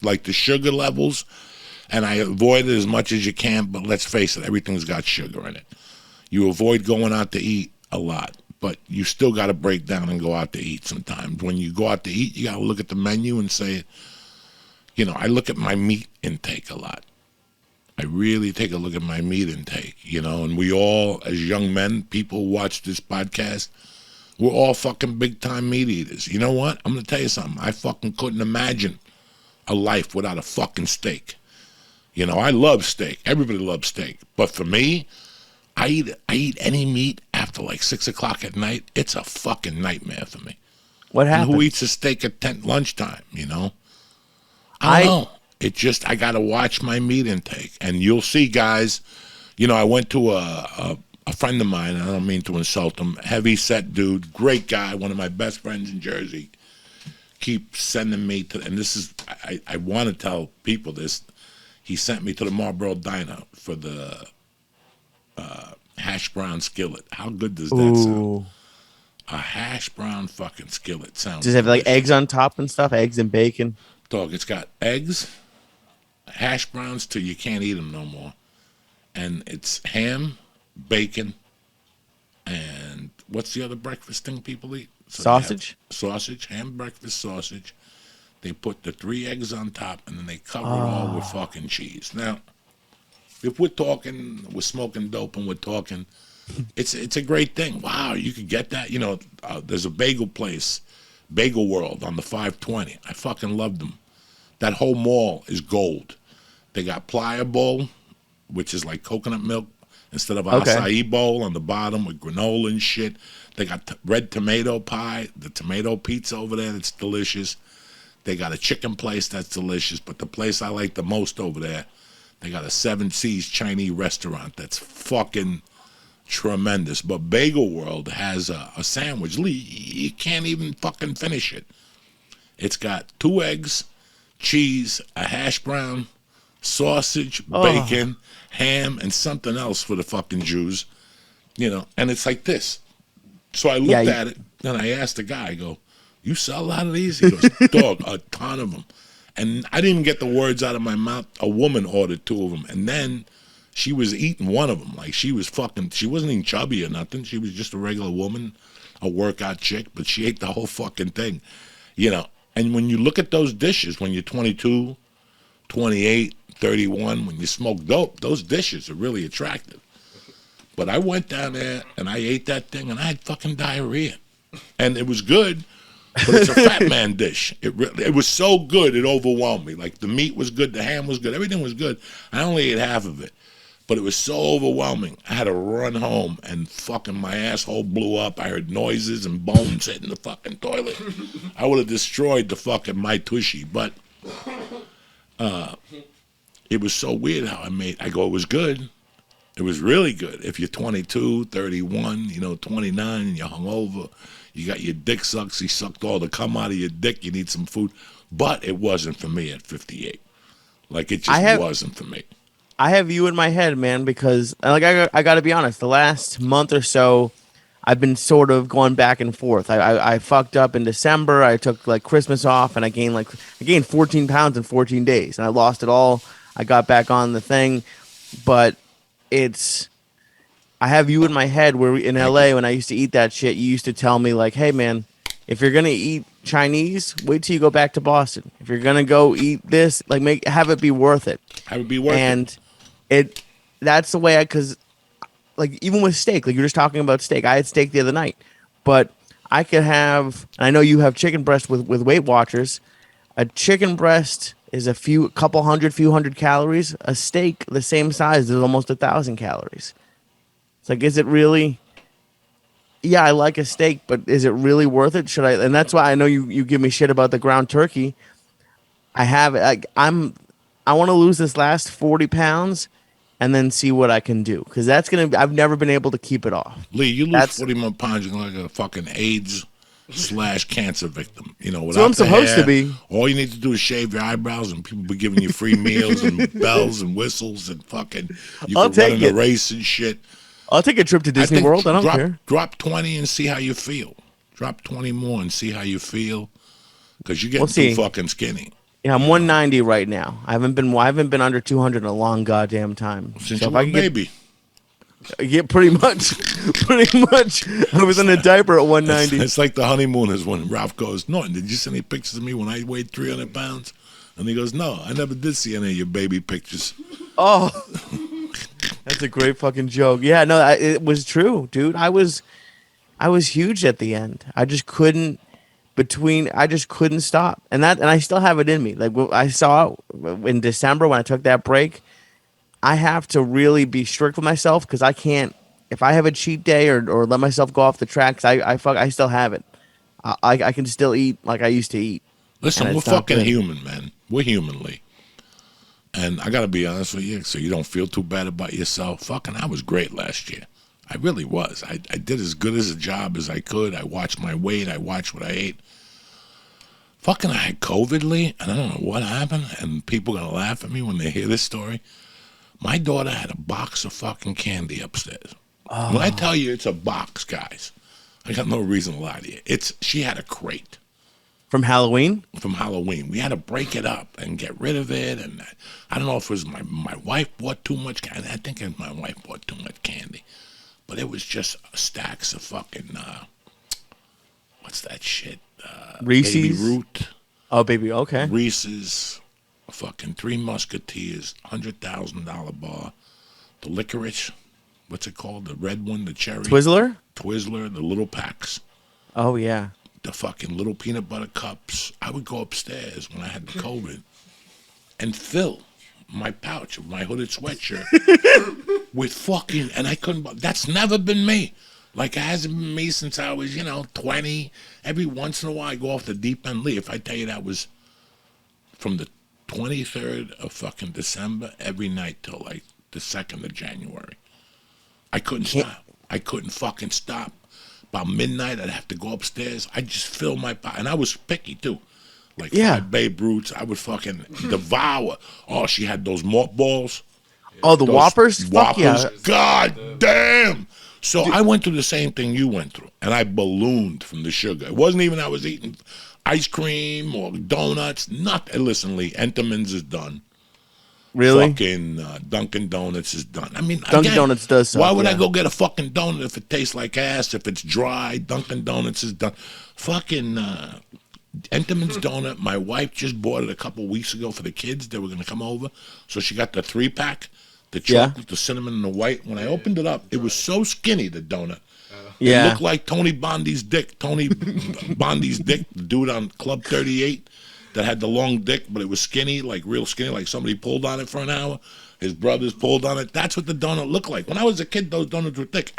like the sugar levels, and I avoid it as much as you can, but let's face it, everything's got sugar in it. You avoid going out to eat a lot, but you still got to break down and go out to eat sometimes. When you go out to eat, you got to look at the menu and say, I look at my meat intake a lot. I really take a look at my meat intake, and we all, as young men, people who watch this podcast, we're all fucking big-time meat eaters. You know what? I'm going to tell you something. I fucking couldn't imagine a life without a fucking steak. I love steak. Everybody loves steak. But for me, I eat any meat after like 6 o'clock at night. It's a fucking nightmare for me. What happens? And who eats a steak at lunchtime, I don't know. It just, I got to watch my meat intake. And you'll see, guys, I went to a friend of mine, I don't mean to insult him, heavy set dude, great guy, one of my best friends in Jersey, keeps sending me to, and this is, I want to tell people this, he sent me to the Marlboro Diner for the hash brown skillet. How good does that sound? A hash brown fucking skillet sounds. Does it have like eggs on top and stuff? Eggs and bacon? Dog, it's got eggs, hash browns till you can't eat them no more. And it's ham, bacon, and what's the other breakfast thing people eat? So sausage? Sausage, ham breakfast sausage. They put the 3 eggs on top, and then they cover it all with fucking cheese. Now, if we're smoking dope and we're talking, it's a great thing. Wow, you could get that. There's a bagel place, Bagel World on the 520. I fucking love them. That whole mall is gold. They got Playa Bowl, which is like coconut milk instead of acai bowl on the bottom with granola and shit. They got red tomato pie, the tomato pizza over there that's delicious. They got a chicken place that's delicious, but the place I like the most over there, they got a 7 Seas Chinese restaurant that's fucking tremendous. But Bagel World has a sandwich. Lee, you can't even fucking finish it. It's got 2 eggs, cheese, a hash brown, sausage, bacon, ham, and something else for the fucking Jews. And it's like this. So I looked at it, and I asked the guy, I go, you sell a lot of these? He goes, dog, a ton of them. And I didn't even get the words out of my mouth. A woman ordered 2 of them, and then she was eating one of them. Like, she wasn't even chubby or nothing. She was just a regular woman, a workout chick, but she ate the whole fucking thing. And when you look at those dishes, when you're 22, 28, 31, when you smoke dope, those dishes are really attractive. But I went down there, and I ate that thing, and I had fucking diarrhea. And it was good, but it's a fat man dish. It was so good, it overwhelmed me. Like, the meat was good, the ham was good, everything was good. I only ate half of it, but it was so overwhelming. I had to run home, and fucking my asshole blew up. I heard noises and bones hitting the fucking toilet. I would have destroyed the fucking my tushy, but it was so weird how I go, it was good. It was really good. If you're 22, 31, 29, and you're hungover, you got your dick sucks, he sucked all the cum out of your dick, you need some food. But it wasn't for me at 58. Like, it just wasn't for me. I have you in my head, man, because like I got to be honest, the last month or so, I've been sort of going back and forth. I fucked up in December. I took like Christmas off, and I gained 14 pounds in 14 days, and I lost it all. I got back on the thing, but I have you in my head where in LA when I used to eat that shit, you used to tell me like, hey man, if you're gonna eat Chinese, wait till you go back to Boston. If you're gonna go eat this, like have it be worth it. Have it be worth it. And that's the way because like even with steak, like you're just talking about steak. I had steak the other night, but I could have, and I know you have chicken breast with Weight Watchers. A chicken breast is a few hundred calories. A steak the same size is almost 1,000 calories. It's like, is it really? Yeah, I like a steak, but is it really worth it? Should I? And that's why I know you give me shit about the ground turkey. I have it. I want to lose this last 40 pounds and then see what I can do. Because I've never been able to keep it off. Lee, you lose 40 more pounds, you're like a fucking AIDS/cancer victim. Without so I'm supposed to be. All you need to do is shave your eyebrows, and people be giving you free meals and bells and whistles and fucking. You can run in a race and shit. I'll take a trip to Disney World. I don't care. Drop 20 and see how you feel. Drop 20 more and see how you feel. Because you're getting too fucking skinny. Yeah, I'm 190 right now. I haven't been under 200 in a long goddamn time. Since So you if were I a could baby. get pretty much, pretty much, I was in a diaper at It's, 190. it's like the honeymooners when Ralph goes, Norton, did you see any pictures of me when I weighed 300 pounds? And he goes, no, I never did see any of your baby pictures. Oh, that's a great fucking joke. Yeah, no, it was true, dude. I was huge at the end. I just couldn't I just couldn't stop, and I still have it in me. Like I saw in December when I took that break. I have to really be strict with myself because I can't. If I have a cheat day or let myself go off the tracks, I still have it. I can still eat like I used to eat, and Listen, we're it's not fucking good. human, man. We're humanly. And I got to be honest with you, so you don't feel too bad about yourself. Fucking, I was great last year. I really was. I did as good as a job as I could. I watched my weight. I watched what I ate. Fucking, I had COVID, Lee, and I don't know what happened, and people are going to laugh at me when they hear this story. My daughter had a box of fucking candy upstairs. When I tell you it's a box, guys, I got no reason to lie to you. She had a crate From Halloween. from Halloween. We had to break it up and get rid of it. And I don't know if it was my wife bought too much candy. I think my wife bought too much candy. But it was just stacks of fucking, what's that shit? Reese's? Baby Root, Oh, baby. Okay. Reese's, fucking Three Musketeers, $100,000 bar. The licorice, what's it called? The red one, the cherry. Twizzler. Twizzler, the little packs. Oh yeah. The fucking little peanut butter cups. I would go upstairs when I had the COVID and fill my pouch of my hooded sweatshirt with fucking, and I couldn't, that's never been me. Like it hasn't been me since I was, 20. Every once in a while I go off the deep end. Lee, if I tell you that was from the 23rd of fucking December every night till like the 2nd of January. I couldn't stop. I couldn't fucking stop. About midnight, I'd have to go upstairs. I'd just fill my pot. And I was picky, too. Like Yeah. 5 Babe Roots. I would fucking devour. Oh, she had those malt balls. Oh, the Those Whoppers. Fuck Whoppers. yeah. God damn. So I went through the same thing you went through. And I ballooned from the sugar. It wasn't even I was eating ice cream or donuts. Nothing. Listen, Lee, Entenmann's is done. Really? Fucking Dunkin' Donuts is done. I mean, Dunkin' again, Donuts does suck, why would I yeah. go get a fucking donut if it tastes like ass? If it's dry, Dunkin' Donuts is done. Fucking Entenmann's donut. My wife just bought it a couple weeks ago for the kids. They were gonna come over, so she got the 3-pack, the Yeah. chocolate, the cinnamon, and the white. When I opened it up, it was so skinny. The donut. It Yeah. looked like Tony Bondi's dick. Tony Bondi's dick, the dude on Club 38 that had the long dick, but it was skinny, like real skinny, like somebody pulled on it for an hour. His brothers pulled on it. That's what the donut looked like. When I was a kid, those donuts were thick.